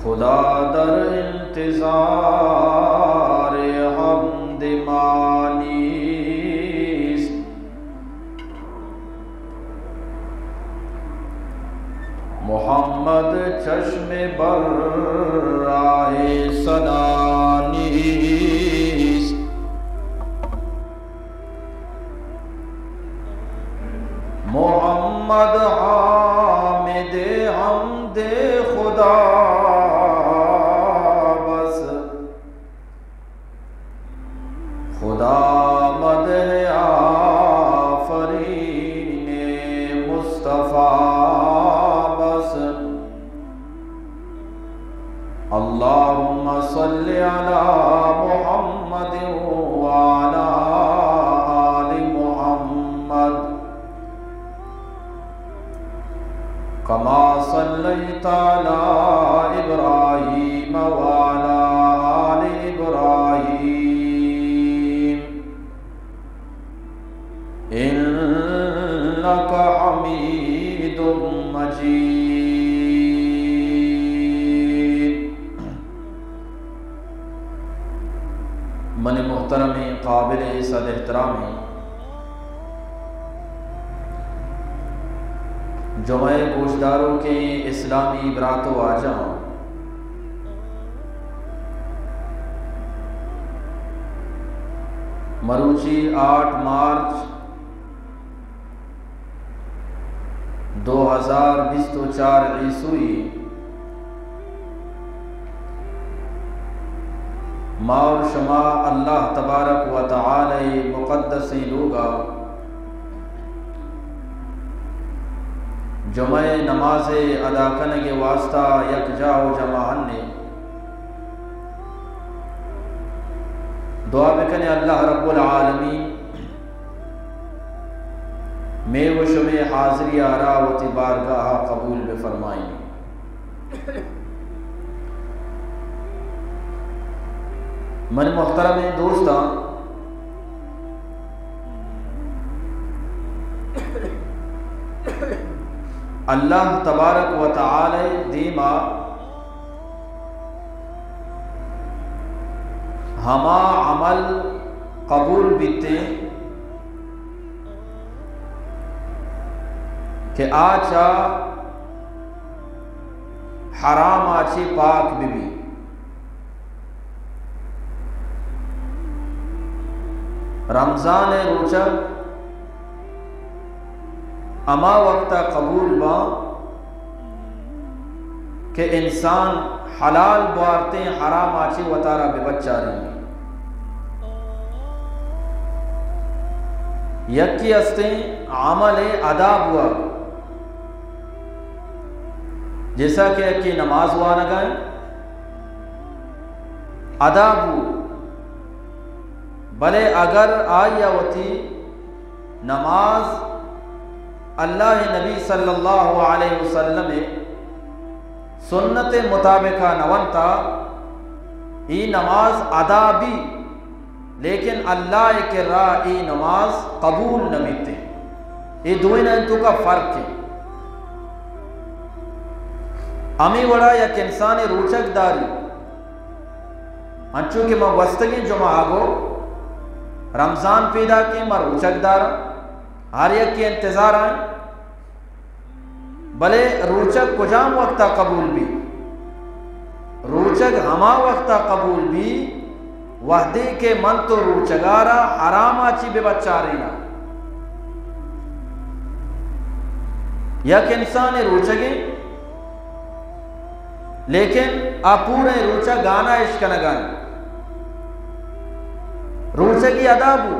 खुदा दर इंतजार हमद मानीस, मोहम्मद चश्मे बर राहे सनानीस। मोहम्मद हामिदे हमदे खुदा बस, खुदा मदह आफरीने मुस्तफ़ा बस। अल्लाहुम्मा सल्लि अला मुहम्मद व अला आलि मुहम्मद कमा सल्लैता अला इब्राहीम व अला आलि इब्राहीम इन्नका हमीदुम मजीद। मन मुहतरम काबिल सद एहतराम जुमे गोशदारों के इस्लामी बरातो आजा, मरूची 8 मार्च 2024 ईस्वी माँ और शमा अल्लाह तबारक व तआला मुक़द्दस लोगा जुमे नमाज अदा करने के वास्ता यकजा व जमाहन ने दुआ बिकने अल्लाह रब्बुल आलमीन मैं व शुमे हाज़री आरा वती बारगाह कबूल बेफरमाई। मन मोहतरम दोस्ता, अल्लाह तबारक व तआला दीमा हमा अमल कबूल बीते कि आचा हराम आची पाक बीबी रमज़ान रोचक अमा वक्ता कबूल बा कि इंसान हलाल बारते हराम आची वतारा बेबच्चा रही यक्की अस्ते अमल अदा हुआ जैसा कि यक्की नमाज हुआ न गए अदा हु भले अगर आयावती नमाज अल्लाह नबी सल्लल्लाहु अलैहि वसल्लम सुन्नत मुताबिका नवंता ई नमाज अदा भी लेकिन अल्लाह के राह ई नमाज कबूल न बीते। ये दोनों का फर्क है। अमी वड़ा या इंसान रोचक दारी अंचू के मैं वस्तगी जुमा आगो रमज़ान पैदा के मैं रोचक दारा हर एक के इंतज़ार आए भले रोचक कुजाम वक्ता कबूल भी रोचक हमा वक्ता कबूल भी वहदे के मन तो रोचगारा हराम आची बेबच्चारी ना यक इंसान रोचगे लेकिन अपूरे रोचा गाना इश्क न गाने रोचगी अदाबू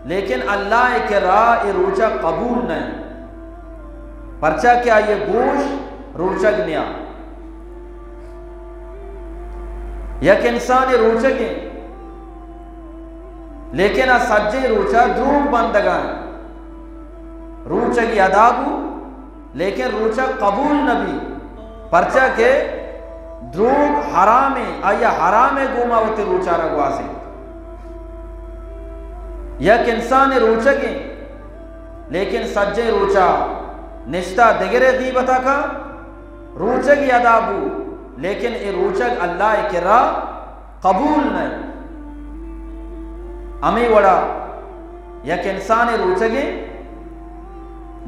लेकिन अल्लाह के राह ये रोचा कबूल नहीं परचा क्या ये गोश रोचक निया यक इंसान रोचक है लेकिन आ सज्जे रोचा द्रूग बंदगान रोचगी अदाबू लेकिन रोचा कबूल नबी परचा के द्रूग हरामे आया हरामे गुमावते रोचा रगवासे यक इंसान रोचक है लेकिन सज्जे रोचा निश्ता दिगरे गीबता का रोचक अदाबू लेकिन ये रोचक अल्लाह के राह कबूल नहीं अमी वड़ा यक इंसान रोचक है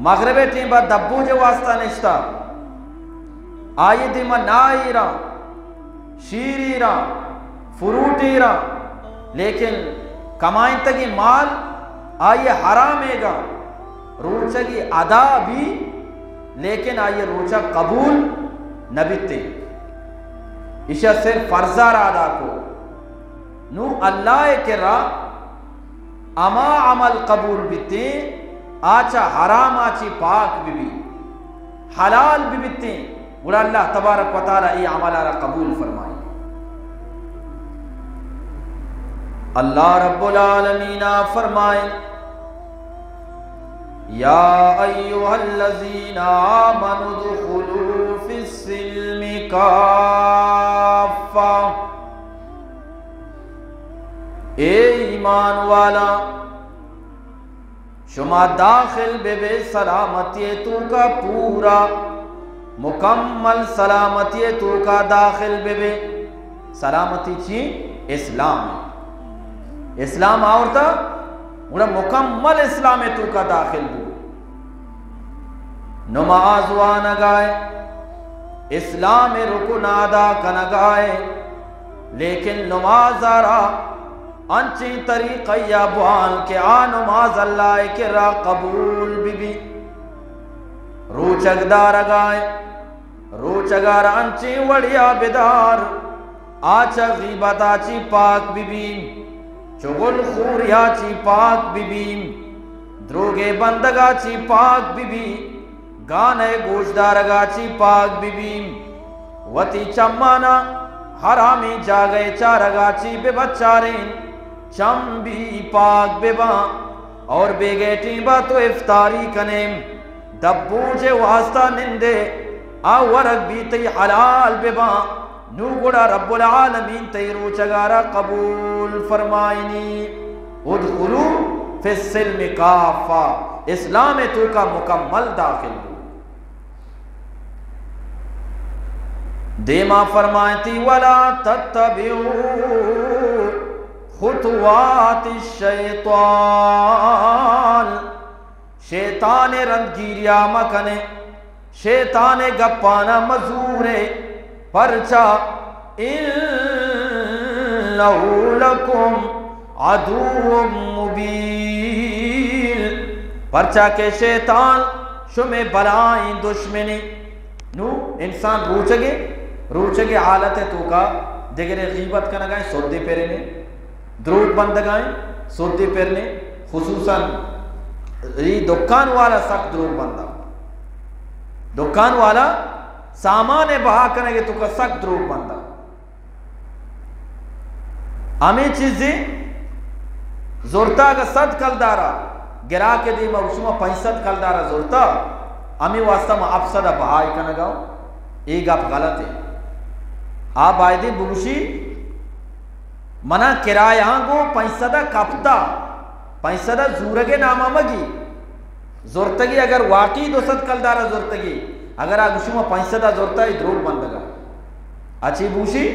मगरबे टीम बाद दब्बू जो वास्ता निश्ता आये दिमा नाईरा शीरीरा फ्रूटीरा लेकिन कमाई तकी माल आइए हरामेगा रोचगी अदा भी लेकिन आइए रोचा कबूल न बीते इशा सिर्फ फर्जार अदा को नू अल्लाह के राह अमा अमल कबूल बीते आचा हराम आची पाक बीबी हलाल भी बीते बुरा अल्लाह तबारक व तआला ये अमल कबूल फरमाए। अल्लाह रब्बुल आलमीन फरमाए या अय्युहल्लज़ीना आमनु दुखुलू फिस्सिल्मि काफ़ा ए ईमान वाला शुमा दाखिल बेबे सलामती तू का पूरा मुकम्मल सलामती तू का दाखिल बेबे सलामती ची इस्लाम इस्लाम आवरता उड़ा मुकम्मल इस्लाम तू का दाखिल हो नमाज वा न गाए इस्लाम रुकुन अदा का न गाए लेकिन नमाज आरा अंची तरीक़ा बुआन के आ नमाज अल्लाह के रा कबूल बीबी रोचकदार गाए रोचगार अंची वड़िया बेदार आचा गीबत आची पाक बीबी चुगल खूरियाची पाक बीबी द्रोगे बंदगाची पाक बीबी गाने गोशदारगाची पाक बीबी वती चम्माना हरामी जागे चारगाची बेबच्चारें चम भी पाक बेबा और बेगेटी बा तो इफ्तारी कने दब्बू जे वास्ता निंदे आ वरक भी तई हलाल बेबा नू गुड़ा रब्बुल आलमीन तई रोचगारा कबूल फरमाइनी उदखुलू फिस्सिल्म काफा इस्लाम में तू का मुकम्मल दाखिल हो। देमा फरमाती वला तत्तबिऊ खुतवाति शैतान शैतान रंगीरिया मकने शैतान गप्पाना मजूरे परचा इन्नहु लकुम अदुव्वुम मुबीन परचा के शैतान शुमे बलाई दुश्मनी नू इंसान रूचगे हालत है तो का दिगरे गीबत का नगाए सोदे पेरे ने द्रूद बंद गाए सोदे पेरने खुसूसन दुकान वाला सख्त द्रूद बंदा दुकान वाला सामान बहा करेंगे तो का सख्त द्रूद बंदा हमें चीजें जोरता का सद कलदारा गिरा के दी मौसुमा पैंसद कलदारा जोरता हमें वास्ता में अफसद बहाई का नगाओ एक आप गलत है आप आयदे बुगशी मना किराया गो पैंसदा कप्ता पैंसदा जूरगे नामा मगी जोरतगी अगर वाकई दोसत कलदारा जोरतगी अगर आगुशुमा पैंसदा जोरता है द्रोग बंदगा अच्छी बूशी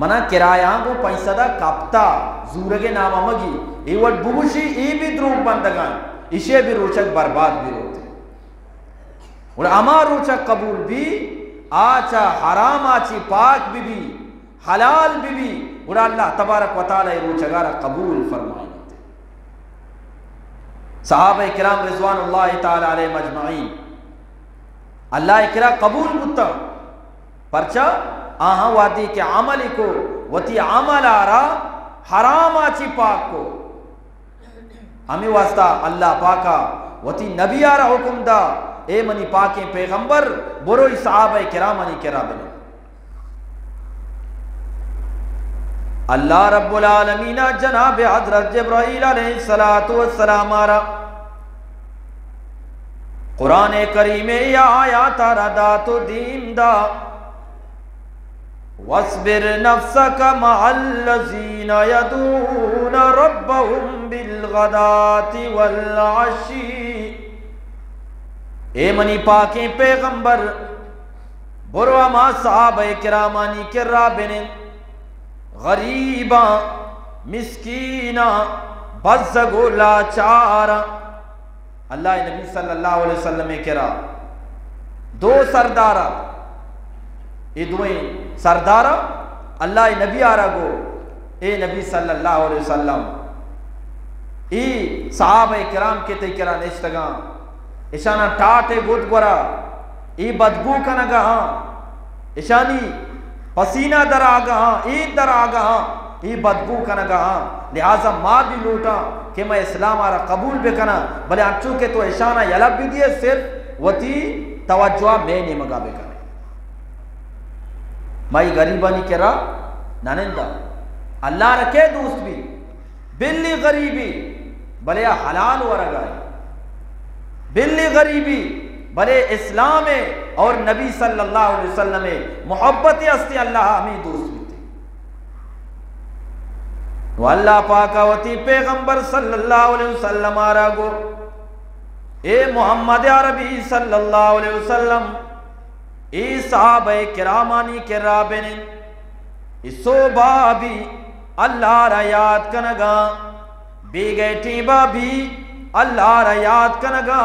मना किराया गो पैंसदा कप्ता जूरगे नामा मगी ये वट बुगशी ये भी द्रोग बंदगा इसे भी रोचक बर्बाद भी होते और अमा रोचक कबूल भी आचा हराम आची पाक बीबी हलाल बीबी और अल्लाह तबारक व तआला रोचगारा कबूल फरमाए सहाबा किराम रिज़वानुल्लाह तआला अलैहि मजमाइन अल्लाह किरा कबूल मुत्ता परचा आहा वादी के अमल को वती अमल आरा हराम आची पाक को हमें वास्ता अल्लाह पाका वती नबी आरा हुक्म दा ए मनी पाके पैगंबर बोरोई सहाबा किराम मनी किराम अल्लाह रब्बुल आलमीन जनाब हज़रत जिब्राईल अलैहिस्सलातु वस्सलाम आरा कुरान करीम या आयात रदा तो दीन दा वस्बिर नफ्सका मअल्लज़ीना यदूना रब्बहुम बिलगदाति वल अशी ए मनी पाके पैगंबर बुरवा मा सहाबा किरामानी किर्रा बिने गरीबा मिस्कीना बज़गोला चारा अल्लाह नबी सल्लल्लाहु अलैहि वसल्लम किरा दो सरदारा ये दुएं सरदारा अल्लाह नबी आरा गो ए नबी सल्लल्लाहु अलैहि वसल्लम ई सहाबा किराम के ते किरा नेस्तगा ईशाना टाटे गुद गोरा ई बदबू का नगा ईशानी पसीना दरागा ईद दरागा ई बदबू का नगा लिहाजा माँ भी लूटा कि मैं इस्लाम आरा कबूल भी करना भले अच्छू के तो ईशाना यलब भी दिए सिर्फ वती तवज्जो मैं नहीं मगा भी करने माई गरीबानी केरा नानिंदा अल्लाह रखे दोस्त भी बिल्ली गरीबी भले हलाल वरगाए बिल्ली गरीबी भले इस्लाम और नबी सल्लल्लाहु अलैहि वसल्लम में मोहब्बत अस्ती अल्लाह हमें दोस्त भी थे अल्लाह पाकावती पैगंबर सल्लल्लाहु अलैहि वसल्लम आरा गो ए मोहम्मद अरबी सल्लल्लाहु अलैहि वसल्लम ए सहाबा किरामानी के राबिन इसो बाबी अल्लाह रा याद कनगा बेगैटी बाबी अल्लाह रा याद कनगा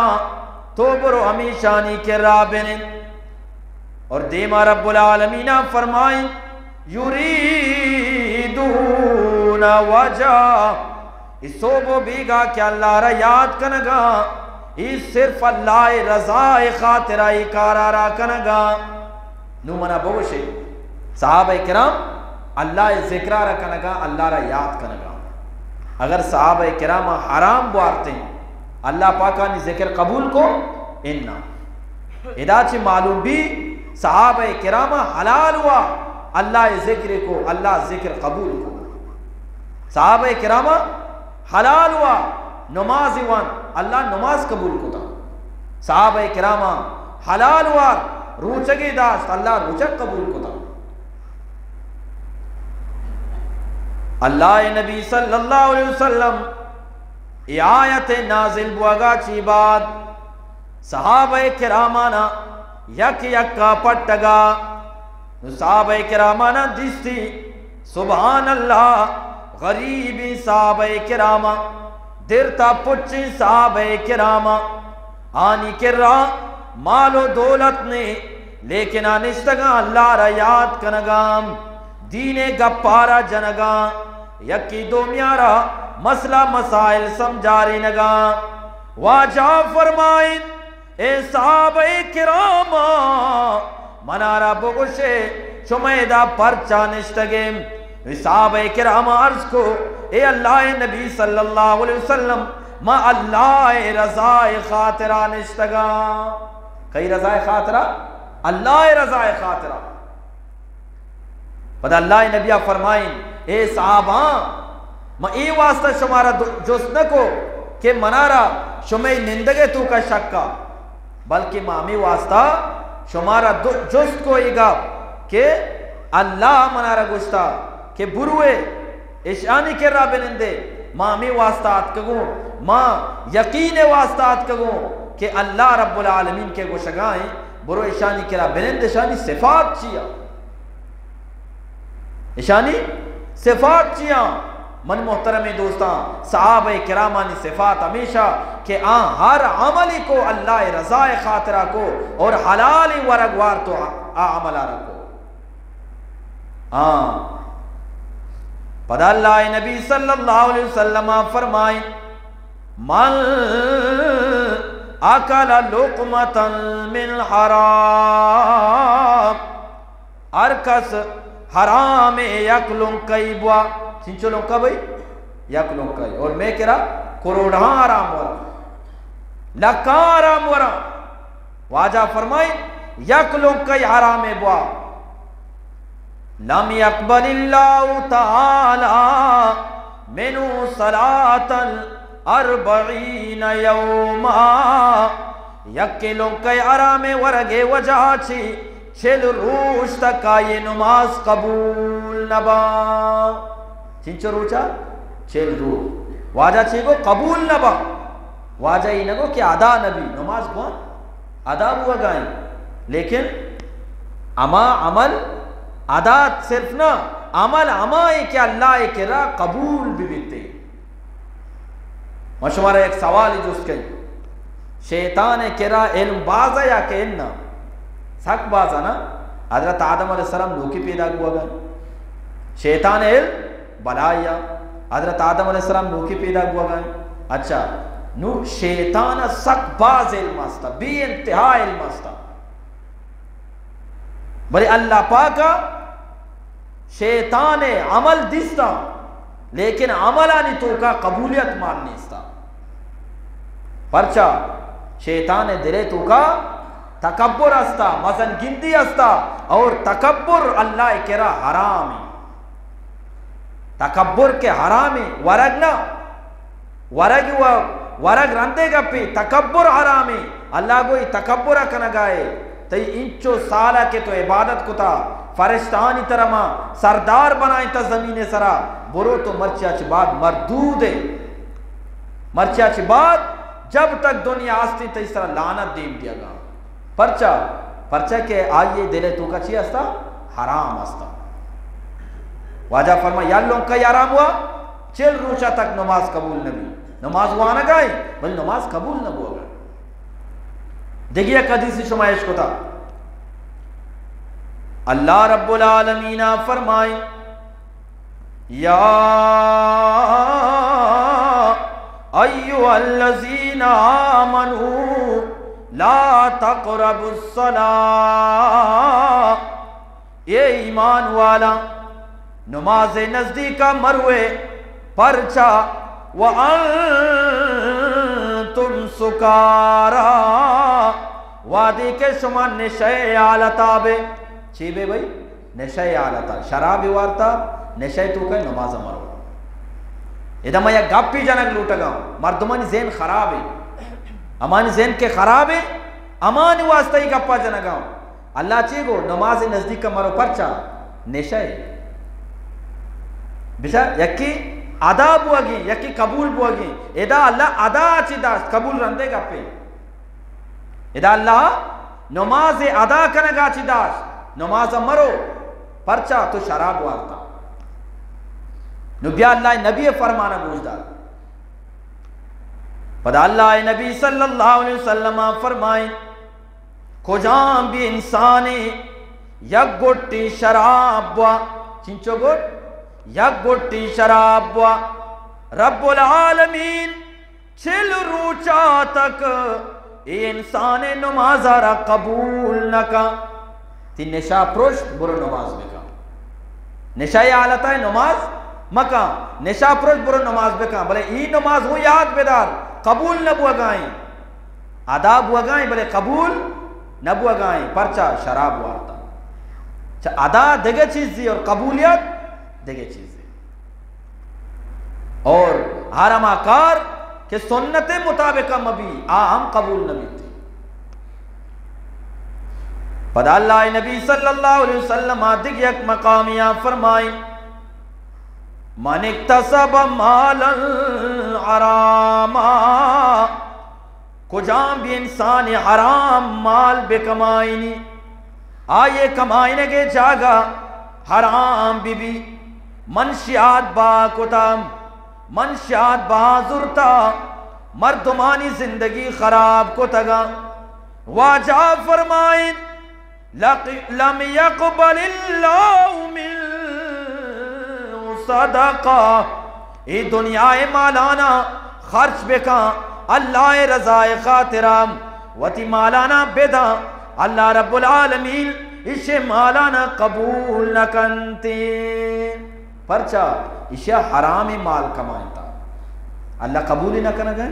तो बरो हमेशा नी के राबिन और देमा रब्बुल आलमीन फरमाए युरीदूना वजा इसोबो बीगा क्या अल्लाह रा याद कनगा इस सिर्फ अल्लाह रज़ाए खातिराई कारारा कनगा नुमना बोशे सहाबा किराम अल्लाह जिक्रारा कनगा अल्लाह रा याद कनगा अगर सहाबा किराम हराम बारते हैं अल्लाह पाका ने जिक्र कबूल को इन्ना इदाची मालूम भी सहाबा किराम हलाल हुआ अल्लाह जिक्र को अल्लाह जिक्र कबूल को साहबे किरामा हलाल हुआ नमाज इवान अल्लाह नमाज कबूल को था। साहबे किरामा हलाल हुआ रूचगी दास्त अल्लाह रूचक कबूल को था। अल्लाह नबी सल्लल्लाहु अलैहि वसल्लम ये आयत नाजिल बुआगा ची बाद सहाबे किरामाना यक यक्का पट्टगा सहाबे किरामाना दिस्ती सुभान अल्लाह गरीबी सहाबे किरामा दिरता पुच्ची सहाबे किरामा आनी किर्रा मालो दौलत ने लेकिन अनिस्तगा अल्लाह रा याद कनगाम दीने गप्पारा जनगा यकी दो म्यारा मसला मसाइल समझारी नगा वाजा फरमाइन ए साहबे किरामा मनारा बुगुशे शुमेदा परचा निष्टगे साहबे किरामा अर्ज को ए अल्लाह नबी सल्लल्लाहु अलैहि वसल्लम मा अल्लाह रज़ाए खातिरा निष्टगा कई रज़ाए खातिरा अल्लाह रज़ाए खातिरा पता अल्लाह नबिया फरमाइन ए साहबा मैं ये वास्ता शुमारा जोस्न को के मनारा शुमे निंदगे तू का शक्का बल्कि मामी वास्ता शुमारा जोस्त को इगा के अल्लाह मनारा गुस्ता के बुरुए ईशानी के रा बिनिंदे मामी वास्ता आत कगू माँ यकीन वास्ता आत कगू के अल्लाह रब्बुल आलमीन के गुशगाएं बुरो ईशानी के रा बिनिंदे ईशानी सिफात चिया ईशानी सिफात चिया मन मोहतरम दोस्ता सहाबे किरामानी सिफात हमेशा के हर अमली को अल्लाह रज़ाए खातिरा को और हलाल वरगवार तो अमला रखो। पदा अल्लाह नबी सल्लल्लाहु अलैहि वसल्लम फरमाए मन अकल लुक़मतन मिन हराम अरकस हराम यकलुं कई बुआ चिंचों का भाई यकलुं कई और मैं कह रहा करोड़ा आराम वरा लका आराम वरा वाजा फरमाए यकलुं कई हराम बुआ लम यक़बलिल्लाहु तआला मिनु सलातन अर्बईन यौमा यकलुं कई हराम वरगे वजह छी छिल रूज तक ये नमाज कबूल नबा चिंचो रूचा छिल रू वाजा चीगो कबूल नबा वाजा ही नगो कि अदा नबी नमाज कौन अदा हुआ गाएं लेकिन अमा अमल अदा सिर्फ ना अमल अमा है कि अल्लाह के रा कबूल भी बिते मशवरा एक सवाल है जो उसके शैतान के रा इल्म बाज़ा या के इन्ना सक बाज़ा ना हज़रत आदम अलैहिस्सलाम लोकी पैदा हुआ गए शैतान इल्म बनाया हज़रत आदम अलैहिस्सलाम लोकी पैदा हुआ गए अच्छा नु शैतान सक बाज़ इल्म मस्ता बी इंतहा इल्म मस्ता बड़े अल्लाह पाका शैतान अमल दिस्ता लेकिन अमलानी तो का कबूलियत मानने इसता परचा शैतान दिले तो का तकब्बुर अस्ता मसन गिनती अस्ता और तकब्बुर अल्लाह के रा हराम है तकब्बुर के हराम है वरग ना वरग वरग रंदे गप्पी तकब्बुर हराम है अल्लाह को तकब्बुर कन गाए तई इंचो साला के तो इबादत को था फरिश्तानी तरमा सरदार बनाए था जमीन सरा बुरो तो मर्चिया च बाद मरदूद है मर्चिया च बाद जब तक दुनिया आस्ती तो इस तरह लानत दे दिया गा परचा परचा के आइए दिले तू का ची अस्ता हराम अस्ता वाजा फरमा यार लोग का आराम हुआ चिल रूचा तक नमाज कबूल नबी नमाज हुआ ना गाय बल नमाज कबूल न हुआ देखिए कदी से शुमाइश को था अल्लाह रब्बुल आलमीन फरमाए या अय्युहल्लज़ीना आमनू ला तक़रबुस्सलाह ये ईमान वाला नमाज नजदीका मरवे परचा व तुम सुकारा वादी के शुमा नशे आलताबे चीबे भाई नशे आलता शराब वार्ता नशे तो कह नमाज मरो इधम या गप्पी जनक लूटगा मर्दमानी जैन खराब है, अमानी जैन के खराब है, अमानी वास्ता ही गप्पा जनगा अल्लाह ची गो नमाज नजदीक का मरो परचा नेशा है बिशा यकी अदा बुआगी यकी कबूल बुआगी एदा अल्लाह अदा अच्छी दास कबूल रंदे गप्पे एदा अल्लाह नमाज अदा कनगा अच्छी दास नमाज मरो परचा तो शराब वालता नबिया अल्लाह नबी फरमाना गूंजदार पदा अल्लाह नबी सल्लल्लाहु अलैहि वसल्लम फरमाए खोजाम भी इंसानी यक गोटी शराब चिंचो गोट यक गोटी शराब रब्बुल आलमीन छिल रूचा तक ये इंसान नमाजारा कबूल न का ती निशा प्रोश बुरो नमाज बेका निशा हालत है नमाज मका निशा प्रोश बुरो नमाज बेका भले ई नमाज हो याद बेदार कबूल न बुआगाई अदा बुआगाई भले कबूल न बुआगाई परचा शराब वार्ता अदा देगे चीज दी और कबूलियत देगे चीज दी और हरमाकार के सुन्नत मुताबिक मबी हम कबूल नबी थे पदा अल्लाह नबी सल्लल्लाहु अलैहि वसल्लम दिग एक मकामिया फरमाई मन इक्तसब मालन हरामा कुजाम भी इंसान हराम माल बेकमाइनी आये कमाइने के जागा हराम बीबी मनशियात बा कुताम मनशियात बाजुरता मर्दमानी जिंदगी खराब को तगा वाजा फरमाइन लम यक़बलिल्लाहु मिन सदका ये दुनियाए मालाना खर्च बेका अल्लाह रज़ाए खातिराम वती मालाना बेदा अल्लाह रब्बुल आलमीन इसे मालाना कबूल न कंते परचा इसे हराम माल कमाता अल्लाह कबूल ही न करना गए।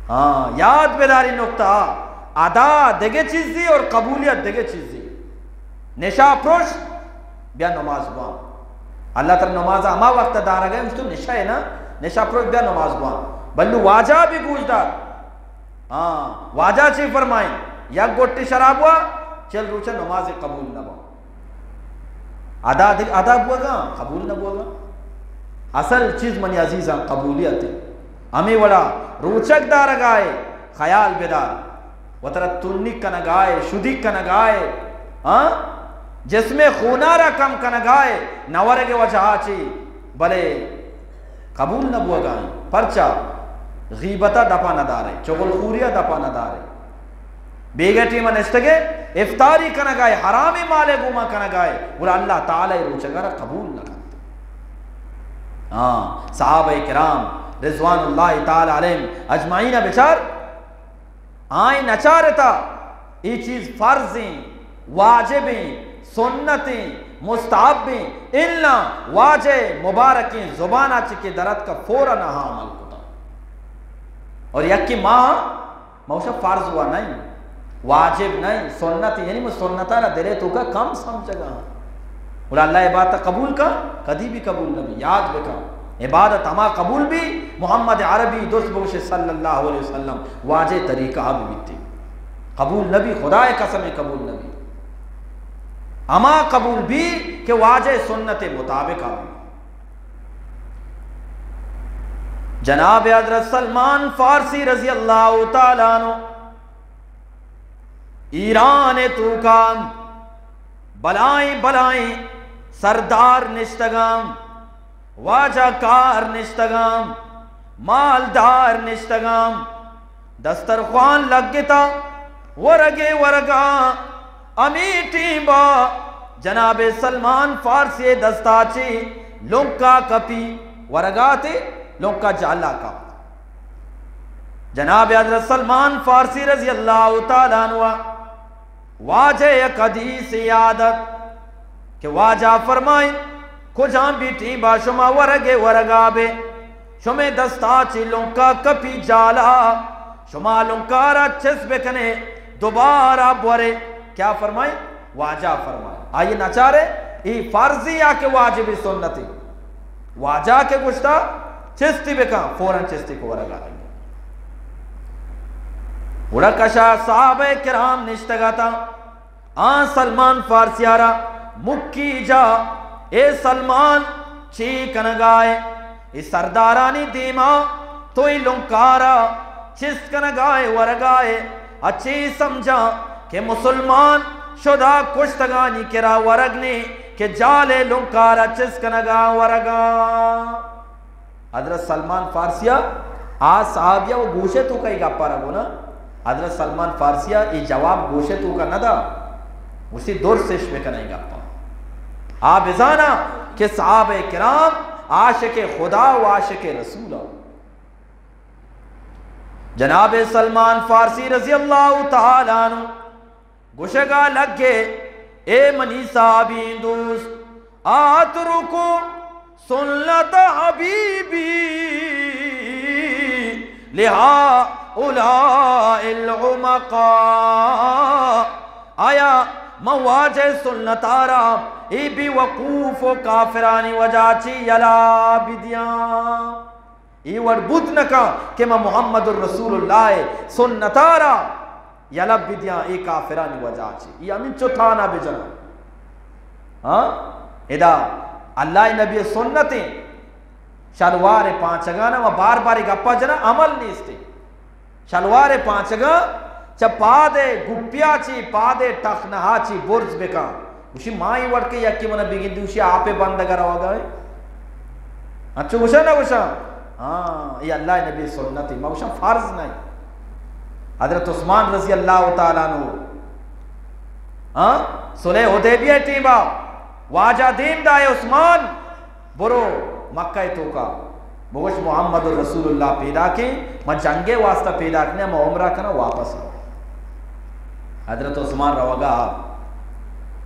हाँ याद बेदारी नुक्ता अदा देगे चीज दी और कबूलियत देगे चीज दी निशा प्रोश ब्या नमाज बुआ अल्लाह तर नमाज अमा वक्त दारा गए मुझे निशा है ना निशा प्रोश ब्या नमाज बुआ बल्लू वाजा भी गूंजदार हाँ वाजा ची फरमाए या गोटी शराब हुआ चल रूचा नमाज कबूल न बुआ अदा अदा बुआगा कबूल न बुआगा असल चीज मनी अजीजा कबूलियत हमें बड़ा रोचक दार गाए ख्याल बेदार वतरा तुन्निक का नगाए शुद्धिक का नगाए हाँ जिसमें खूनारा कम का नगाए नवर के वजह ची भले कबूल न बुआगा परचा गीबता दपा न दारे चुगलखोरिया दपा न दारे बेगटी मन इस्तगे इफ्तारी का नगाए हरामी माले गुमा का नगाए बोला अल्लाह ताला रोचगारा कबूल न करते। हाँ सहाबा किराम रिजवानुल्लाह ताला अलैहिम अजमाइन बेचार आए नचारता ये चीज फर्जी वाजिबी सुन्नती मुस्ताहबी इल्ला वाजे मुबारकी जुबाना चिके दरद का फौरन हाँ अमल कुता और यकी माँ मौसा फर्ज हुआ नहीं वाजिब नहीं सुन्नत यानी सुन्नता ना दिले तो का कम समझेगा बोला अल्लाह इबादत कबूल का कभी भी कबूल नबी याद बेका इबादत हमा कबूल भी मोहम्मद अरबी दुर्स सल्लल्लाहु अलैहि वसल्लम वाजे तरीका भी थी कबूल नबी खुदा कसम कबूल नबी हमा कबूल भी के वाजे सुन्नत मुताबिक भी जनाब हज़रत सलमान फारसी रजी अल्लाह तआला अन्हु ईरान तू काम बलाई बलाई सरदार निश्तगाम वाजाकार निश्तगाम मालदार निश्तगाम दस्तरख्वान लग गया वरगे वरगा अमीटी बा जनाब सलमान फारसी दस्ताची लुका कपी वरगाते लुका जाला का जनाब हज़रत सलमान फारसी रजी अल्लाह तआला अन्हु वाजे एक हदीस आदत के वाजा फरमाए खुजा बीटी बा शुमा वरगे वरगाबे शुमे दस्ताची लुका कपी जाला शुमा लुकारा चेस बेकने दोबारा बोरे क्या फरमाए वाजा फरमाए आइए नचारे ये फर्जी या के वाजिब सुन्नती वाजा के गुश्ता चिस्ती बेका फौरन चिस्ती को वरगा उड़ा कशा साहबे किराम निश्तगाता सलमान फारसियारा मुक्की जा ए सलमान ची कनगाए इस सरदारानी दीमा तो लुंकारा चिस कनगाए वरगाए अच्छी समझा के मुसलमान शुदा कुश्तगानी किरा वरगने के जाले लुंकारा चिस कनगा वरगा हजरत सलमान फारसिया आज साहबिया वो गोशे तू का गप्पा रहो ना हजरत सलमान फारसिया ये जवाब गोशे तू का नदा उसी दूर से का नहीं गप्पा आप जाना कि साहबे किराम आशिके खुदा व आशिके रसूल जनाब सलमान फारसी रजी अल्लाह तआला अन्हु गुशगा लग गए ए मनी साहबी दोस्त आतरुको सुन्नत हबीबी लिहा उलाइल उमका आया मवाजे सुन्नतारा ई भी वकूफ काफिरानी वजाची यला बिदिया ई वर्बुत नका के मैं मोहम्मदुर रसूलुल्लाह सुन्नतारा यला बिदिया ई काफिरानी वजाची ई अमीन चौथाना बेजना हाँ इदा अल्लाह नबी सुन्नते शलवार पांचगाना व बार बार गप्पा जना अमल नीस्ते शलवार पांचगा पादे गुप्प्याची पादे टखनहाची बुर्ज बेका उशी माई वडके यक्की मन बिगिंदी उशी आपे बंदगर होगा अच्छा उशा ना उशा हाँ ये अल्लाह नबी सुन्नती मौशा फर्ज नहीं हजरत उस्मान रजी अल्लाह तआला अन्हु हाँ सुलह हुदैबिया टीबा वाजा दीन दाए उस्मान बुरो मक्का तो का बोश मोहम्मद रसूलुल्लाह पैदा की मैं जंगे वास्ता पैदा करने मैं उम्रा करना वापस आओ हजरत उस्मान रवगा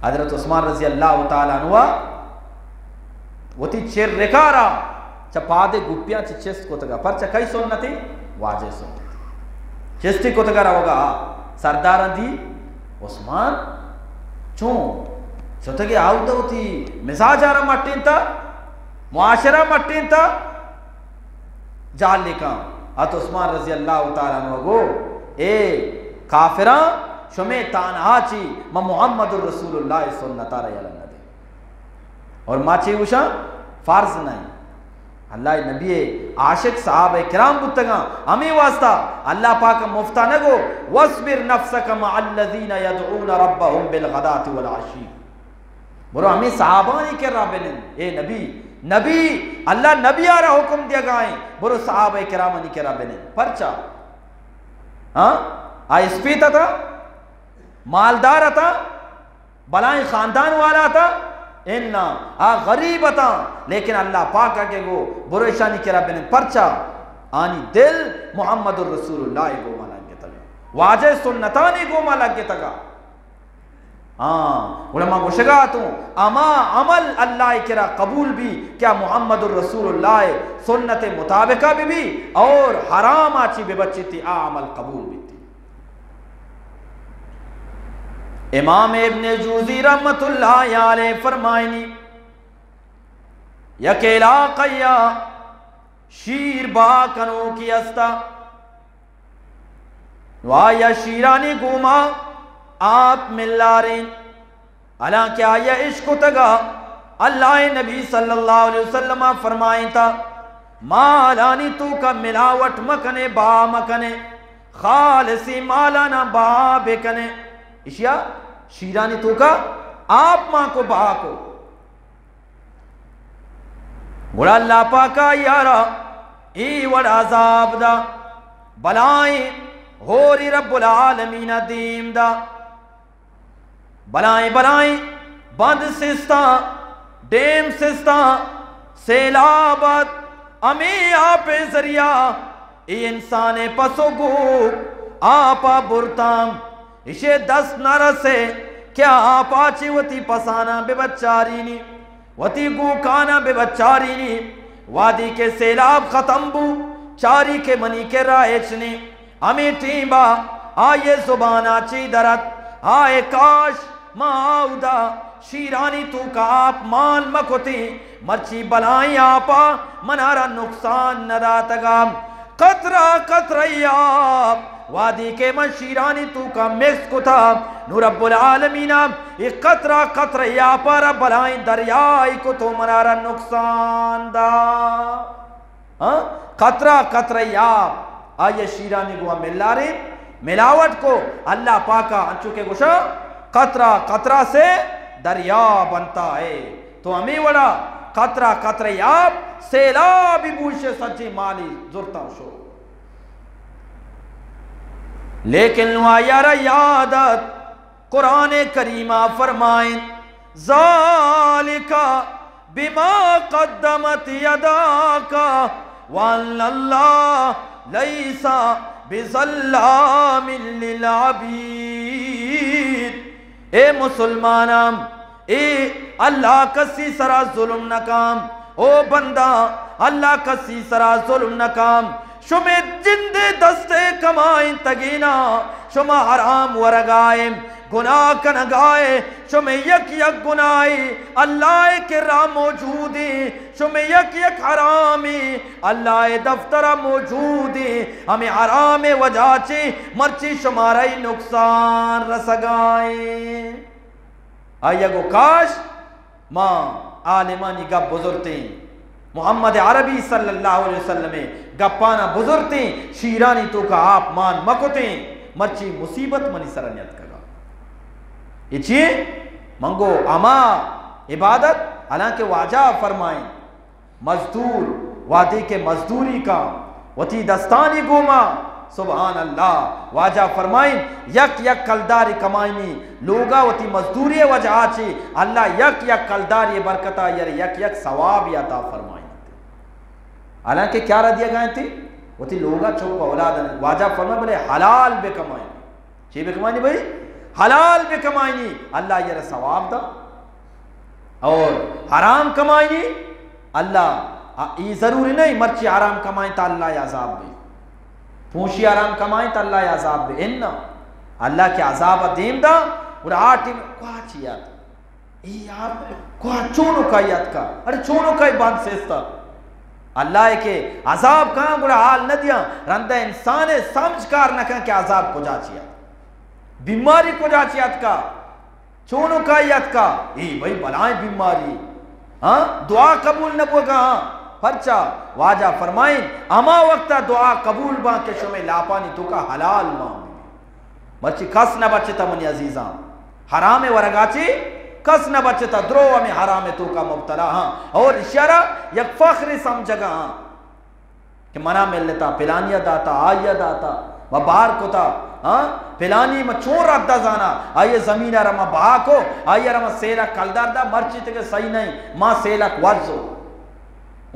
हजरत उस्मान रजी अल्लाह तआला अन्हु वती चेर रेकारा चपादे गुप्पिया चिचेस्ट कोतगा पर चकई सुन्नती वाजे सुन्नती चेस्टी कोतगा रवगा सरदार दी उस्मान चो चोतगे आवदवती मिजाजारा मट्टिंता मुआशरा मट्टिंता जाल लेका अत उस्मान रजी अल्लाह तआला अन्हु गो ए काफिरा शुमे तानहाची म मोहम्मदुर रसूलुल्लाह सुन्नतारा यलन दे और माची उशा फर्ज नहीं अल्लाह नबी आशिक साहब किराम बुतगा अमी वास्ता अल्लाह पाक मुफ्ता न गो वस्बिर नफ्सक मअल्लज़ीना यदऊना रब्बहुम बिलगदाति वल आशी बोलो अमी साहबा नहीं कर राबेन ए नबी नबी अल्लाह नबी आरा हुक्म दिया गाए बोलो साहब किराम नहीं कर राबेन परचा हाँ आइस्पीता था मालदार था बलाए खानदान वाला था इन्ना आ गरीब था लेकिन अल्लाह पाक के गो बुरेशा नहीं करा बिन परचा आनी दिल मोहम्मदुर रसूलुल्लाह गो माला के तगा वाजे सुन्नतानी गो माला के तगा हाँ उलमा गुशगा तू अमा अमल अल्लाह करा कबूल भी क्या मोहम्मदुर रसूलुल्लाह सुन्नत मुताबिका भी और हराम आची बेबच्ची थी आ अमल कबूल भी थी इमाम इब्ने जूज़ी रहमतुल्लाह अलैह फरमायनी यकेला कया शीर बा कनो की अस्ता वाया शीरानी गुमा आप मिल्लारे अला क्या यह इश्क तगा अल्लाह नबी सल्लल्लाहु अलैहि वसल्लम फरमाए था मालानी तू का मिलावट मकने बा मकने खालसी मालाना बा बेकने इशिया शीरानी तो का आप मां को बहा को बड़ा अल्लाह पाका यारा ई वड़ा अजाब दा बलाए होरी रब्बुल आलमीन दीम दा बलाए बलाए बंद सिस्ता डेम सिस्ता सेलाबत अमी आप जरिया इंसान पसोगो आपा बुरताम इसे 10 नर से क्या आपाची वती पसाना बेबच्चारीनी वती गुकाना बेबच्चारीनी वादी के सेलाब खत्म चारी के मनी के रायचने अमी टीबा आये जुबाना ची दरत आए काश माउदा शीरानी तू का आप मान मकोती मर्ची बलाई आपा मनारा नुकसान नदातगा कतरा कतरैया वादी के मन शीरानी तू का मिक्स को था नूर रब्बुल आलमीना ये कतरा कतरैया पर बलाई दरियाई को तो मनारा नुकसान दा कतरा कतरैया आये शीरानी गुआ मिला रे मिलावट को अल्लाह पाका अंचू के गुशा कतरा कतरा से दरिया बनता है तो हमें बड़ा कतरा कतरैया सैलाबी बूशे सच्ची माली जुरता शो लेकिन यार यादत कुरान करीमा फरमाए ज़ालिका बिमा क़द्दमत यदाका वल्लल्लाहु लैसा बिज़ल्लामिल लिल अबीद। ए मुसलमानम ए अल्लाह कसी सरा जुल्म न काम ओ बंदा अल्लाह कसी सरा जुल्म न काम शुमे जिंदे दस्ते कमाई तगीना शुमा हराम वरगाए गुनाह कन गाए शुमे यक यक गुनाई अल्लाह के रा मौजूदी शुमे यक यक हरामी अल्लाह दफ्तरा मौजूदी हमें हराम वजाची मर्ची शुमारा नुकसान रसगाए आया गो काश माँ आलिमानी गप बुजुर्गती मोहम्मद अरबी सल्लल्लाहु अलैहि वसल्लम गप्पाना बुजुर्गती शीरानी तो का आप मान मकुती मर्ची मुसीबत मनी सरनियत कगा इची मंगो अमा इबादत हालांकि वाजा फरमाए मजदूर वादी के मजदूरी का वती दस्तानी गोमा सुबहान अल्लाह वाजा फरमाइन यक यक कलदारी कमाईनी लोगा वती मजदूरी वजह ची अल्लाह यक यक कलदारी बरकता यार यक यक सवाब याता फरमाइन हालांकि क्या रह दिया गए थी वती लोगा चौक औलाद वाजा फरमाए बोले हलाल बे कमाईनी ची बे कमाईनी भाई हलाल बे कमाईनी अल्लाह यार सवाब दा और हराम कमाईनी अल्लाह ये जरूरी नहीं मर्ची हराम कमाई तो अल्लाह अजाब भी पूछी आराम कमाई तो अल्लाह अजाब भी इन्ना अल्लाह के अजाब दीम दा और आटी में कुछ याद ये आप कुछ चोनो का याद का अरे चोनो का बात सेस्ता अल्लाह के अजाब कहाँ बुरा हाल न दिया रंदा इंसान समझकार न कहाँ के अजाब को जाचिया बीमारी को जाचियात का चोनो का याद का ये भाई बलाएं बीमारी हाँ दुआ कबूल न होगा फर्चा वाजा फरमाइन अमा वक्ता दुआ कबूल बा के शुमे लापानी तो का हलाल मांग बच्ची कस न बचता मनी अजीजा हराम वरगाची कस न बचता द्रोह में हराम तो का मुब्तला हाँ और इशारा यक फख्र समझगा हाँ कि मना मिल लेता पिलानिया दाता आया दाता व बाहर को था हाँ पिलानी में चोर अद्दा जाना आइए जमीन रमा बहा को आइए रमा सेला कलदार दा मर्ची तक सही नहीं माँ सेला वर्जो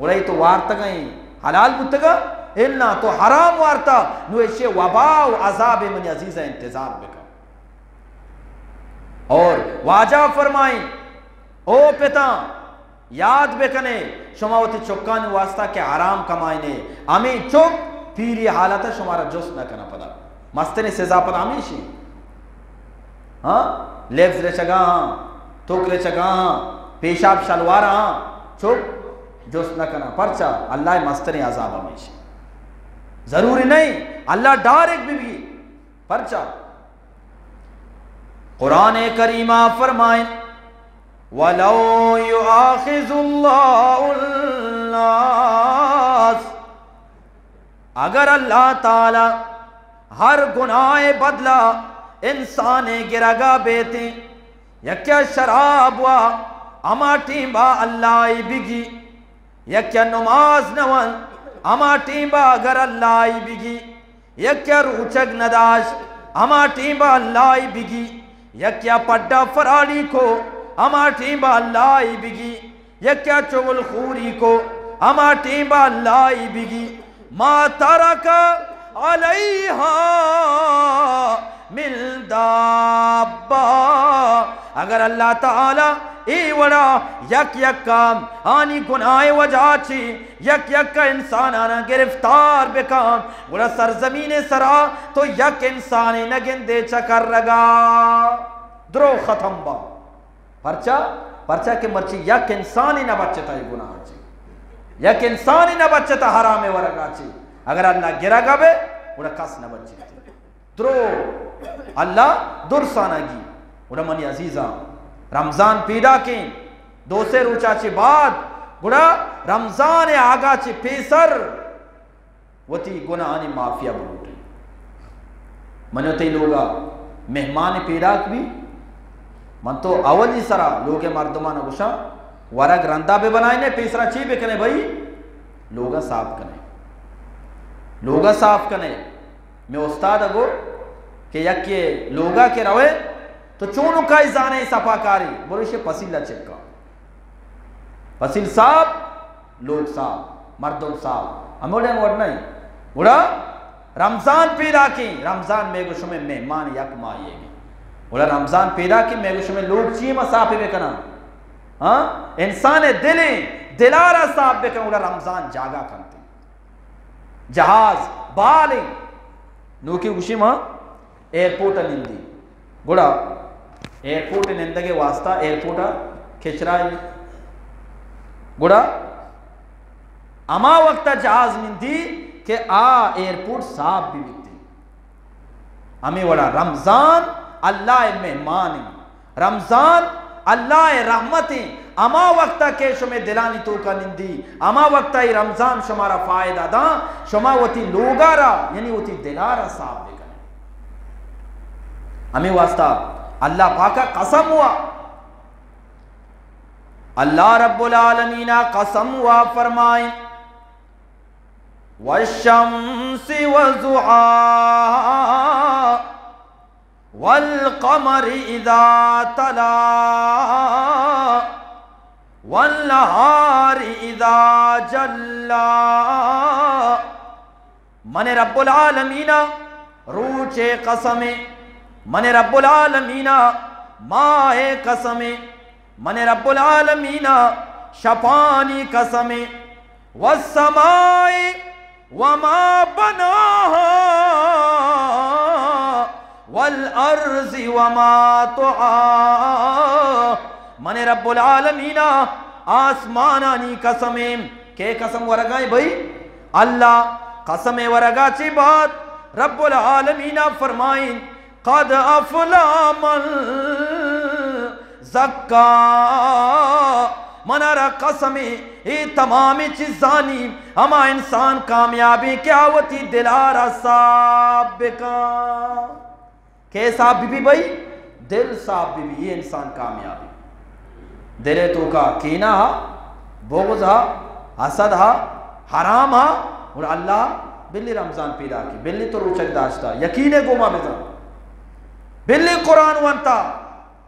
उड़ाई तो वार्ता गई हलाल बुतगा इन्ना तो हराम वार्ता नुएशे वबाव अजाब मन अजीज इंतजार बेका और वाजा फरमाई ओ पिता याद बेकने शुमावती चुक्कानी वास्ता के हराम कमाईने अमी चुप पीरी हालत है शुमारा जोश न करना पड़ा मस्तने सजा पर आमीशी हाँ लेफ्स रे चगा हाँ तोक रे चगा हाँ पेशाब शलवार हाँ चुप जोश न करना परचा अल्लाह मस्तने अजाब हमेशा जरूरी नहीं अल्लाह डायरेक्ट भी परचा कुरान करीमा फरमाए वलो युआखिजुल्लाहुन नास अगर अल्लाह ताला हर गुनाह बदला इंसान गिरगा बेती या क्या शराब हुआ अमा टीबा अल्लाह बिगी या क्या नमाज नवन अमा टीबा अगर अल्लाह बिगी या क्या रूचक नदाश अमा टीबा अल्लाह बिगी या क्या पड्डा फराड़ी को अमा टीबा अल्लाह बिगी या क्या चुगल खूरी को अमा टीबा अल्लाह बिगी मा तरका अलैहा मिन दाब्बा अगर अल्लाह ताला ए वड़ा यक यक काम आनी गुनाह वजाची यक यक का इंसान आना गिरफ्तार बेकाम बड़ा सरजमीन सरा तो यक इंसान नगिन दे चकर लगा द्रो खत्म बा परचा परचा के मर्ची यक इंसान ही न बचता ये गुनाह ची, यक इंसान ही न बचता हराम वरगा ची। अगर अल्लाह गिरा गबे उड़ा कस न बचती द्रो अल्लाह दुरसानगी उड़ा मनी अजीजा रमजान पीड़ा की दो से रूचाची बाद गुड़ा रमजान आगा ची पेसर वती गुनाहानी माफिया बूटे मनोते लोगा मेहमान पीड़ा भी मन तो अवली सरा लोगे मर्दमान गुशा वरग रंदा बे बनाए ने पेसरा ची बे कने भाई लोगा साफ कने लोगा साफ कने मैं उस्ताद अगो के यके लोगा के रवे तो चोनु का जाने सफाकारी बोले शे पसीला चिक्का पसील साहब लोग साहब मर्दों साहब अमोड़े मोड़ नहीं बुढ़ा रमजान पीड़ा की रमजान में गुश में मेहमान यक माएगी बोला रमजान पीड़ा की मैं गुश में लोग ची मसाफे में कना हाँ इंसान दिले दिलारा साहब बे कना रमजान जागा करते जहाज बाली नूकी गुशी मां एयरपोर्ट निंदी गुड़ा एयरपोर्ट निंदगे वास्ता एयरपोर्ट खिचराई गुड़ा अमा वक्त जहाज निंदी के आ एयरपोर्ट साफ भी बिकती हमें वड़ा रमजान अल्लाह मेहमान रमजान अल्लाह रहमत अमा वक्त के शुमे दिलानी तो का निंदी अमा वक्त ही रमजान शुमारा फायदा दा शुमा वती लोगारा यानी वती दिलारा साफ बेकने हमें वास्ता अल्लाह पाका कसम हुआ अल्लाह रब्बुल आलमीन कसम हुआ फरमाए वश्शम्सि वज़ुहा वल क़मरि इज़ा तला वल नहारि इज़ा जल्ला मने रब्बुल आलमीन रूचे कसमे मने रब्बुल आलमीन माए कसमे मने रब्बुल आलमीन शफानी कसमे वस्समाए वमा बनाहा वल अर्ज़ि वमा तुआ मने रब्बुल आलमीन आसमानानी कसमे के कसम वरगाए भाई अल्लाह कसमे वरगा ची बात रब्बुल आलमीन फरमाए क़द अफ़ला मन ज़क्का मनारा कसमे ये तमामी चीज़ानी हमा इंसान कामयाबी क्या होती दिलारा साब का के साब भी भाई दिल साब भी ये इंसान कामयाबी दिले तो का कीना हा बोगज़ हा हसद हा हराम हा और अल्लाह बिल्ली रमजान पीड़ा की बिल्ली तो रोचक दाश्ता यकीने गोमा बेजा बिल्ली कुरान वंता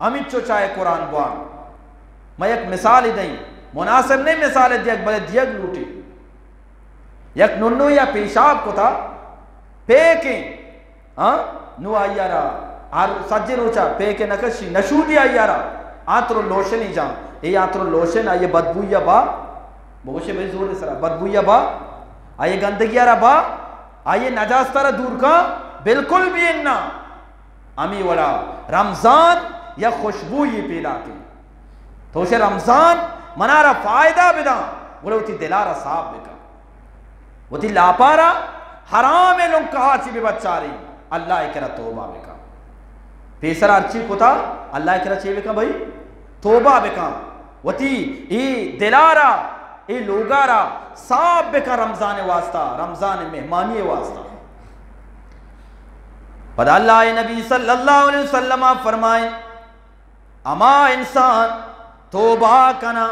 अमित चो चाहे कुरान बुआन मैं एक मिसाल ही दई मुनासिब नहीं मिसाल दिया बड़े दियग लूटी यक नुन्नू या पेशाब को था पेके हाँ नु आयारा आर सज्जे रोचा पेके नकशी नशूदी आयारा आत्रो लोशन ही जाम ये आत्रो लोशन आये बदबूया बा बोशे भाई जोर सरा बदबूया बा आये गंदगियारा बा आये नजास्तारा दूर का बिल्कुल भी इन्ना अमी वड़ा रमजान या खुशबू ये पीला की तो उसे रमजान मनारा फायदा बिदा बोले उती दिलारा साफ बेका उती लापारा हराम लोग कहा ची भी बच्चा रही अल्लाह करा तोबा बेका पेसरा अर्ची को था अल्लाह करा चे बेका भाई तोबा बेका वती ये दिलारा ये लोगारा साफ बेका रमजान वास्ता रमजान मेहमानी वास्ता पर अल्लाह नबी सल्लल्लाहु अलैहि वसल्लम फरमाए अमा इंसान तोबा कना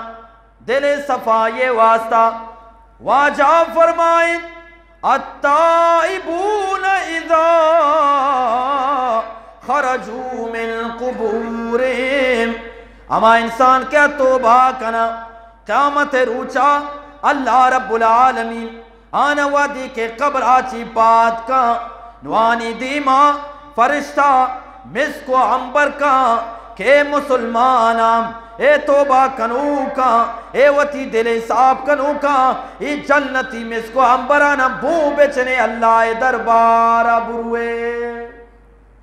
दिल सफाये वास्ता वाजा फरमाए अत्ताइबून इज़ा खरजू मिन कुबूरिहिम अमा इंसान क्या तोबा कना क़यामत रूचा अल्लाह रब्बुल आलमीन आना वादी के कब्र आची बात का नुआनी दीमा फरिश्ता मिस्को अंबर का के मुसलमानाम ए तोबा कनू का ए वती दिले साफ कनू का ए जन्नती में इसको अंबराना बू बेचने अल्लाह दरबार बुरुए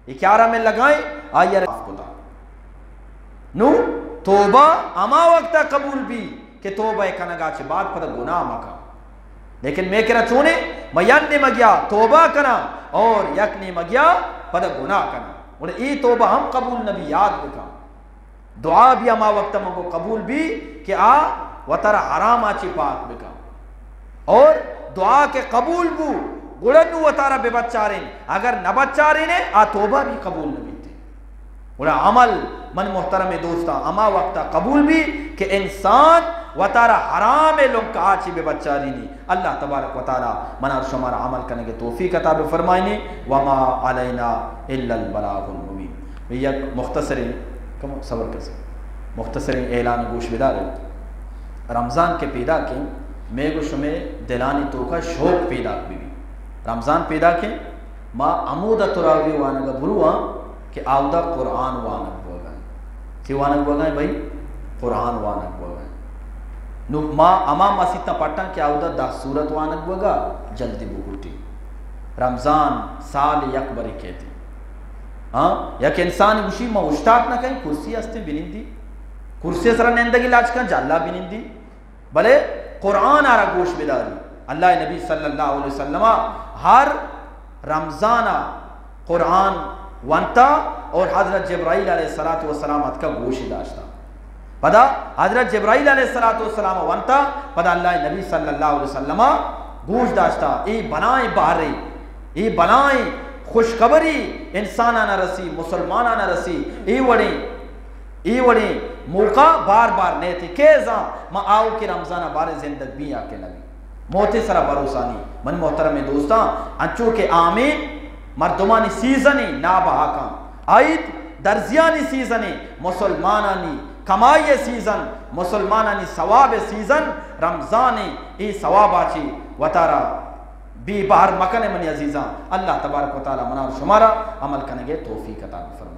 ये क्यारा में लगाए आयर नु तोबा अमा वक्त कबूल भी कि तोबा कनगा चे बाद पद गुनाह मका लेकिन मैं करा चूने मैं यन्ने मगिया तोबा कना और यकने मगिया पद गुनाह कना और ई तोबा हम कबूल नबी याद बिका दुआ भी अमा वक्त मको कबूल भी कि आ वतरा हराम आची पाक बिका और दुआ के कबूल बू गुड़नु वतारा बेबच्चारे अगर न बच्चारे ने आ तोबा भी कबूल नबी थे उड़ा अमल मन मोहतरम दोस्ता अमा वक्त कबूल भी कि इंसान वतारा हराम लोग का आची बेबच्चारी नहीं अल्लाह तबारक व तआला मना शुमारा अमल करने के तौफीक अता फरमाइने वमा अलैना इल्लल बलागुल मुबीन। भैया मुख्तसर कम सबर कर सकते मुख्तसर ऐलान गोश बिदार रमज़ान के पैदा के मैं गोश में दिलानी तो का शौक पैदा भी रमज़ान पैदा के माँ अमूदा तुरावी वानगा बुरुआ कि आवदा कुरान वानक बोगा कि वानक बोगा भाई कुरान वानक बोगा नु माँ अमा मसीता पट्टा कि आवदा 10 सूरत वानक बोगा जल्दी बुकुटी रमज़ान साल यकबरी कहते हाँ यक इंसान गुशी माँ उस्ताद ना कहीं कुर्सी हस्ते बिनिंदी कुर्सी सरा नेंदगी लाज का जल्ला बिनिंदी भले कुरान आरा गोश बिदारी अल्लाह नबी सल्लल्लाहु अलैहि वसल्लम हर रमज़ाना कुरान वंता और हजरत जिब्राइल अलैहिस्सलातु वस्सलाम का गोश दाश्ता पदा हजरत जिब्राइल अलैहिस्सलातु वस्सलाम वंता पदा अल्लाह नबी सल्लल्लाहु अलैहि वसल्लम गोश दाश्ता ए बनाए बारे ए बनाए खुशखबरी इंसान आना रसी मुसलमान आना रसी ई वड़े मौका बार बार नहीं थे केजा माँ आओ के रमजाना बारे जिंदगी आके लगी मोते सरा भरोसा नहीं मन मोहतरम दोस्ता अंचो के आमीन मर्दुमानी सीजनी ना बहाका आयद दर्जियानी सीजनी मुसलमानानी कमाई सीजन मुसलमानानी सवाब सीजन रमजानी ई सवाब आची वतारा बी बाहर मकन मनी अजीजा अल्लाह तबारक व तआला मना शुमारा अमल करने के तौफीक अता फरमाए।